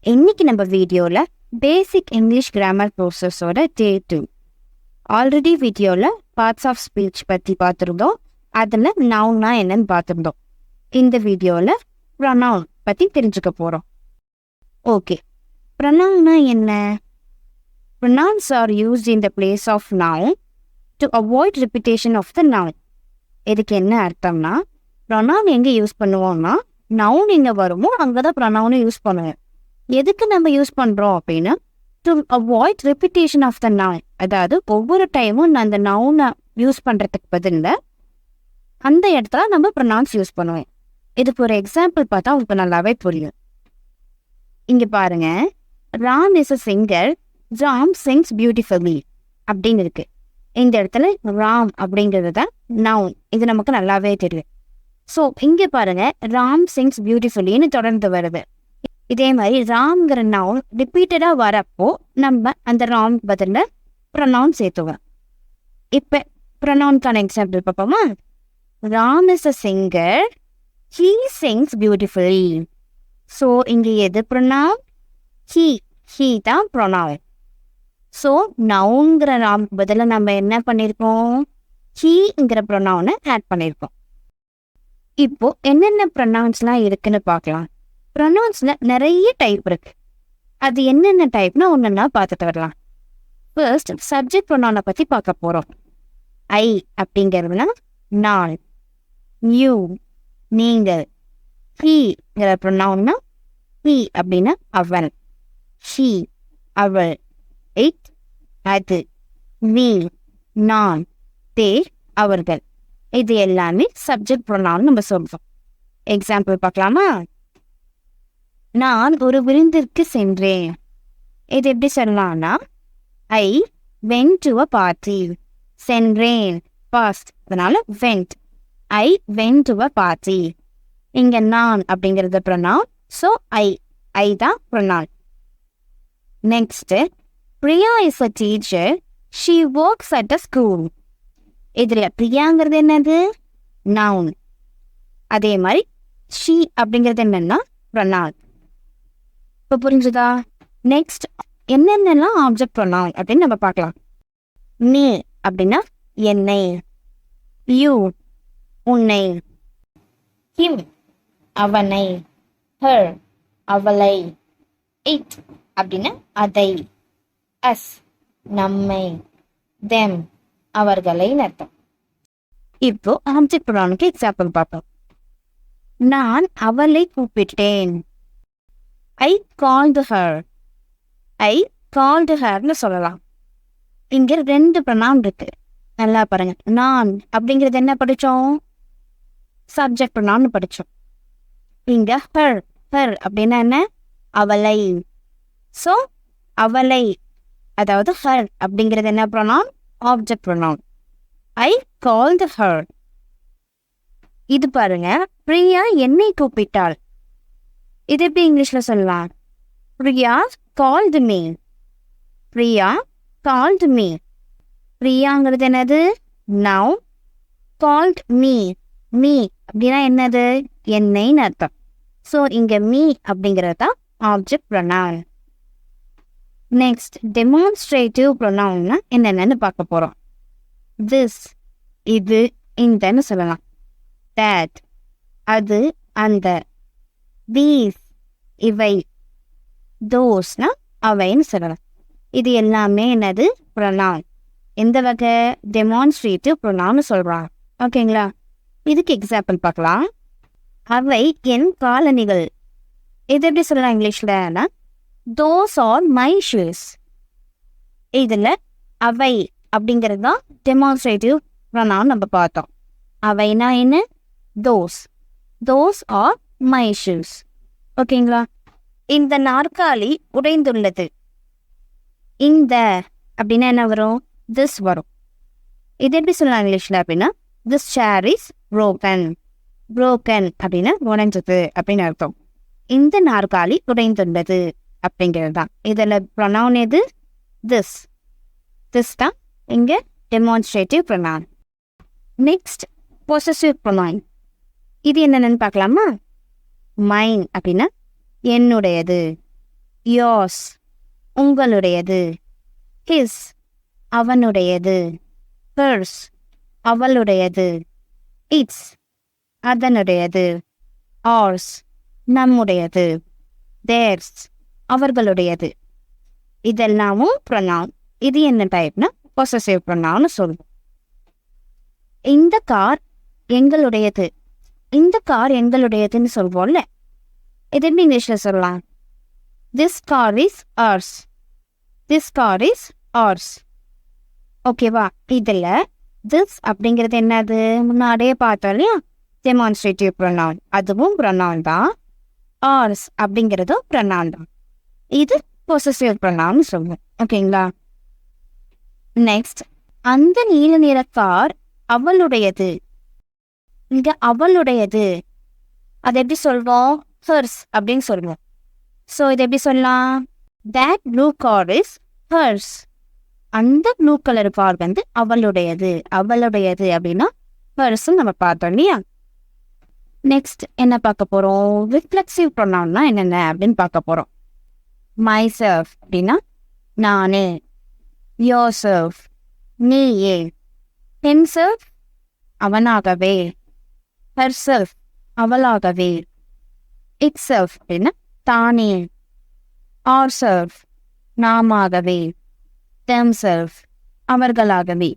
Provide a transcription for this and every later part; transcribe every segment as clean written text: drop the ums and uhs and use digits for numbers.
இன்னைக்கு நம்ம வீடியோவில் பேசிக் இங்கிலீஷ் கிராமர் ப்ரோசஸோட டே 2. ஆல்ரெடி வீடியோவில் பார்ட்ஸ் ஆஃப் ஸ்பீச் பற்றி பார்த்துருந்தோம். அதில் நவுன்னா என்னன்னு பார்த்துருந்தோம். இந்த வீடியோவில் ப்ரொனவுன் பற்றி தெரிஞ்சுக்க போகிறோம். ஓகே, ப்ரொனவுன்னா என்ன? Pronouns are used in the place of noun to avoid repetition of the noun. இதுக்கு என்ன அர்த்தம்னா, ப்ரொனவுன் எங்கே யூஸ் பண்ணுவோம்னா, நவுன் எங்கே வருமோ அங்கே தான் ப்ரொனவுனை யூஸ் பண்ணுவேன். எதுக்கு நம்ம யூஸ் பண்ணுறோம் அப்படின்னா, to avoid repetition of the noun. அதாவது ஒவ்வொரு டைமும் நான் அந்த நவுனை யூஸ் பண்ணுறதுக்கு பதில் அந்த இடத்துல நம்ம ப்ரொனவுன்ஸ் யூஸ் பண்ணுவேன். இதுக்கு ஒரு எக்ஸாம்பிள் பார்த்தா உங்களுக்கு நல்லாவே புரியும். இங்கே பாருங்க, Ram is a singer, Ram sings beautifully அப்படின்னு இருக்கு. இந்த இடத்துல ராம் அப்படிங்கிறது தான் நவுன். இது நமக்கு நல்லாவே தெரியும். ஸோ இங்கே பாருங்க, ராம் சிங்ஸ் பியூட்டிஃபுல்லின்னு தொடர்ந்து வருது. இதே மாதிரி ராம்ங்கிற நவுன் ரிப்பீட்டடாக வரப்போ நம்ம அந்த ராம் பதில் ப்ரொனவுன் சேர்த்துவோம். இப்போ ப்ரொனவுனுக்கான எக்ஸாம்பிள் பார்ப்போமா? Ram is a singer, he sings beautifully. So இங்கே எது ப்ரொனவுன்? ஹீ தான் ப்ரொனவுன். ஸோ நவுன்கிற ராம் பதில் நம்ம என்ன பண்ணியிருக்கோம்? ஹீங்கிற ப்ரொனவுனை ஆட் பண்ணியிருக்கோம். இப்போ என்னென்ன ப்ரொனவுன்ஸ்லாம் இருக்குன்னு பார்க்கலாம். ப்ரொனவுன்ஸில் நிறைய டைப் இருக்கு. அது என்னென்ன டைப்னா ஒன்றுன்னா பார்த்துட்டு வரலாம். ஃபர்ஸ்ட் சப்ஜெக்ட் ப்ரொனவுனை பற்றி பார்க்க போகிறோம். ஐ அப்படிங்கிறதுனா நான், யூ நீங்கள். ஹீங்கிற ப்ரொனவுன்னா ஹீ அப்படின்னா அவன், ஷீ அவள், இட் அது, நீ நான், தே அவர்கள். இது எல்லாமே சப்ஜெக்ட் ப்ரொனவுன் நம்ம சொல்றோம். எக்ஸாம்பிள் பார்க்கலாமா? நான் ஒரு விருந்திற்கு சென்றேன். இது எப்படி சொல்லலாம்னா, I went to a party. சென்றேன் பாஸ்ட், அதனால vent. I went to a party. இங்க நான் அப்படிங்கிறது ப்ரொனவுன். ஸோ ஐ தான் pronoun. Next, Priya is a teacher, she works at a school. இதுல பிரியாங்கிறது என்னது? நவுன். அதே மாதிரி ஷீ அப்படிங்கிறது என்னன்னா ப்ரொனவுன். இப்போ புரிஞ்சுதா? நெக்ஸ்ட் என்னென்னலாம் ஆப்ஜெக்ட் ப்ரொனவுன் அப்படின்னு நம்ம பார்க்கலாம். நீ அப்படின்னா என்னை, யூ உன்னை, ஹிம் அவனை, ஹர் அவளை, இட் அப்படின்னா அதை, அஸ் நம்மை, தெம் அவர்களை அர்த்தம். இப்போ ஆப்ஜெக்ட் ப்ரொனவுனுக்கு எக்ஸாம்பிள் பார்ப்போம். நான் அவளை கூப்பிட்டேன். I called her. I called herன்னு சொல்லலாம். இங்க ரெண்டு ப்ரொனவுன் இருக்கு. நல்லா பாருங்க. நான் அப்படிங்கிறது என்ன படிச்சோம்? சப்ஜெக்ட் ப்ரொனவுன் படிச்சோம். இங்க ஹர் அப்படின்னா என்ன? அவளை. ஸோ அவளை, அதாவது ஹர் அப்படிங்கிறது என்ன pronoun? Object pronoun. I called her. இது பாருங்க, பிரியா என்னை கூப்பிட்டாள். இது எப்படி இங்கிலீஷ்ல சொல்லலாம்? Priya called me. Priya called me. பிரியாங்கிறது என்னது? நவுன். கால்ட் மீ அப்படின்னா என்னது? என்னைன்னு அர்த்தம். ஸோ இங்க மீ அப்படிங்கிறது தான் ஆப்ஜெக்ட் ப்ரொனவுன். நெக்ஸ்ட் டெமான்ஸ்ட்ரேட்டிவ் ப்ரொனவுன்னா என்னென்னு பார்க்க போறோம். திஸ் இது இந்தன்னு சொல்லலாம். தட் அது அந்த. தீஸ் இவை. தோஸ்னா அவைன்னு சொல்லலாம். இது எல்லாமே என்னது? ப்ரொனவுன். எந்த வகை? டெமான்ஸ்ட்ரேட்டிவ் ப்ரொனவுன் சொல்றாங்க. ஓகேங்களா? இதுக்கு எக்ஸாம்பிள் பார்க்கலாம். அவை என் காலணிகள். இது எப்படி சொல்லலாம் இங்கிலீஷ்லனா? Those are my shoes. இதில் அவை அப்படிங்கிறது தான் டெமான்ஸ்ட்ரேட்டிவ் ப்ரொனவுன் நம்ம பார்த்தோம். அவைனா என்ன? Those are my shoes. ஓகேங்களா? இந்த நாற்காலி உடைந்துள்ளது. இந்த அப்படின்னா என்ன வரும்? திஸ் வரும். இது எப்படி சொல்லலாம் இங்கிலீஷ்ல அப்படின்னா? திஸ் சேர் இஸ் broken அப்படின்னா உடைஞ்சது அப்படின்னு அர்த்தம். இந்த நாற்காலி உடைந்துள்ளது அப்படிங்கிறது தான். இதில் ப்ரொனவுன் எது? திஸ் தான் இங்க demonstrative pronoun. Next possessive pronoun. இது என்னென்னு பார்க்கலாமா? மைன் அப்படின்னா என்னுடையது. yours உங்களுடையது, his அவனுடையது, hers அவளுடையது, its அதனுடையது, ours நம்முடையது, theirs அவர்களுடையது. இதெல்லாமும் pronoun. இது என்ன டைப்னா possessive pronoun சொல்லுவோம். இந்த கார் எங்களுடையது, இந்த கார் எங்களுடையதுன்னு சொல்வோம்ல, இது எப்படி இங்கிலீஷ்ல சொல்லலாம்? This car is ours, this car is ours. ஓகேவா? இதில் திஸ் அப்படிங்கிறது என்னது? முன்னாடியே பார்த்தோம் இல்லையா, டெமான்ஸ்ட்ரேட்டிவ் ப்ரொனவுன், அதுவும் ப்ரொனவுன் தான். ours அப்படிங்கிறதும் ப்ரொனவுன் தான். இது பொசசிவ் ப்ரொனவுன் சொல்லுவோம். ஓகேங்களா? நெக்ஸ்ட், அந்த நீல நிற கார் அவளுடையது. இங்க அவளுடையது அது எப்படி சொல்வோம்? ஹர்ஸ் அப்படின்னு சொல்லுவோம். ஸோ இது எப்படி சொல்லலாம்? that blue car is hers. அந்த ப்ளூ கலர் கார் வந்து அவளுடையது. அவளுடையது அப்படின்னா ஹர்ஸ்ன்னு நம்ம பார்த்தோம் இல்லையா? நெக்ஸ்ட் என்ன பார்க்க போறோம்? ரிஃப்ளெக்சிவ் ப்ரொனவுன்னா என்னென்ன அப்படின்னு பார்க்க போறோம். myself அப்படின்னா நானே, yourself நீயே, himself அவனாகவே, herself அவளாகவே, itself அப்படின்னா தானே, ourself நாமாகவே, themself அவர்களாகவே.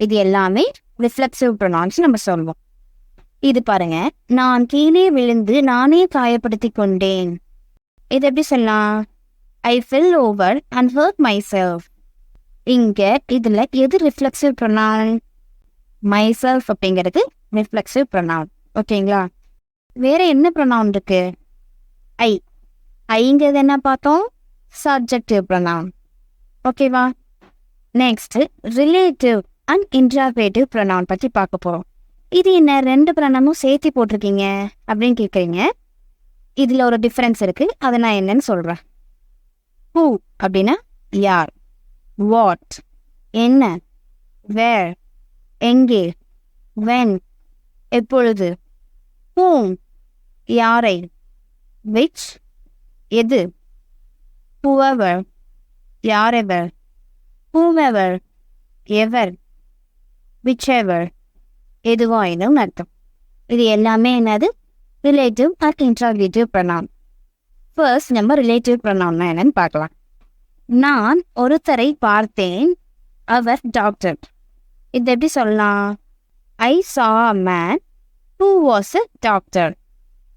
இது எல்லாமே ரிஃப்ளெக்சிவ் ப்ரொனவுன்ஸ் நம்ம சொல்வோம். இது பாருங்க, நான் கீழே விழுந்து நானே காயப்படுத்தி கொண்டேன். இது எப்படி சொல்லலாம்? I fell over and hurt myself. இங்க இதுல எது ரிஃப்ளெக்சிவ் ப்ரொனவுன்? myself அப்படிங்கிறது ரிஃப்ளெக்சிவ் ப்ரொனவுன். ஓகேங்களா? வேற என்ன ப்ரொனவுன் இருக்கு? ஐ. ஐங்கிறது என்ன பார்த்தோம்? Subjective pronoun. ஓகேவா? Next, relative and interrogative pronoun பற்றி பார்க்க போறோம். இது என்ன ரெண்டு ப்ரொனவுனும் சேர்த்து போட்டிருக்கீங்க அப்படின்னு கேட்குறீங்க. இதுல ஒரு டிஃபரன்ஸ் இருக்கு, அதை நான் என்னன்னு சொல்றேன். who அப்படின்னா யார், வாட் என்ன, வேர் எங்கே, when எப்பொழுது, whom யாரை, which எது, whoever யாரெவர், whomever எவர், whichever எதுவாயினும் அர்த்தம். இது எல்லாமே என்னது? Relative and interrogative pronoun. First நம்ம ரிலேட்டிவ் ப்ரொனவுன்னா என்னன்னு பார்க்கலாம். நான் ஒருத்தரை பார்த்தேன், அவர் டாக்டர். இது எப்படி சொல்லலாம்? I saw a man who was a doctor.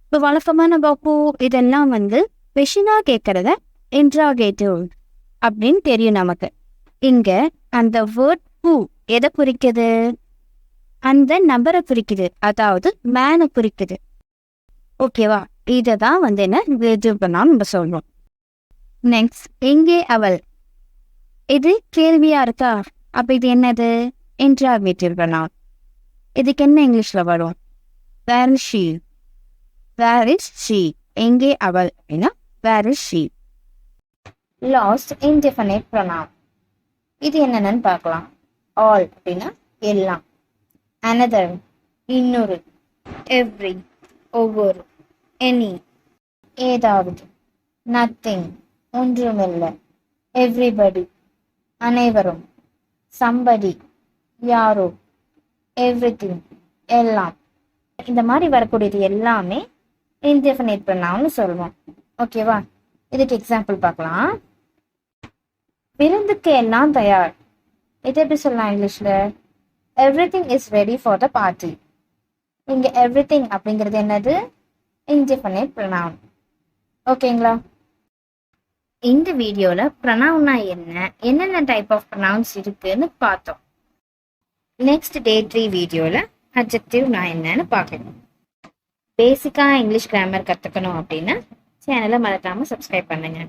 இப்போ வழக்கமான பாப்பு இதெல்லாம் வந்து கொஷினாக கேட்கறத இன்டராகேட்டிவ் அப்படின்னு தெரியும் நமக்கு. இங்க அந்த வேர்ட் who எதை குறிக்குது? அந்த நபரை குறிக்குது, அதாவது மேனை குறிக்குது. ஓகேவா? இதை தான் வந்து என்ன ரிலேட்டிவ் ப்ரொனவுன் நம்ம சொல்றோம். நெக்ஸ்ட், எங்கே அவள். இது கேள்வியா இருக்கா? அப்ப இது என்னது? Interrogative pronoun. இதுக்கு என்ன இங்கிலீஷ்ல வரும்? Where is she. Where is she. எங்கே அவள் அப்படின்னா where is she. Last, indefinite pronoun. இது என்னென்னு பார்க்கலாம். ஆல் அப்படின்னா எல்லாம், another இன்னொரு, every ஒவ்வொரு, any ஏதாவது, nothing ஒன்றுமில்லை, everybody அனைவரும், somebody யாரோ, everything எல்லாம். இந்த மாதிரி வரக்கூடியது எல்லாமே இன்டெஃபினைட் ப்ரொனவுன்னு சொல்லுவோம். ஓகேவா? இதுக்கு எக்ஸாம்பிள் பார்க்கலாம். விருந்துக்கு எல்லாம் தயார். இது எப்படி சொல்லலாம் இங்கிலீஷ்ல? everything is ready for the party. இங்க everything அப்படிங்கிறது என்னது? Indefinite pronoun. ஓகேங்களா? இந்த வீடியோல ப்ரொனவுன்னா என்ன, என்னென்ன டைப் ஆஃப் ப்ரொனவுன்ஸ் இருக்குன்னு பார்த்தோம். நெக்ஸ்ட் டே 3 வீடியோல அட்ஜெக்டிவ்னா என்னன்னு பார்க்கணும். பேசிக்கா இங்கிலீஷ் கிராமர் கற்றுக்கணும் அப்படின்னா சேனலை மறக்காம சப்ஸ்கிரைப் பண்ணுங்க.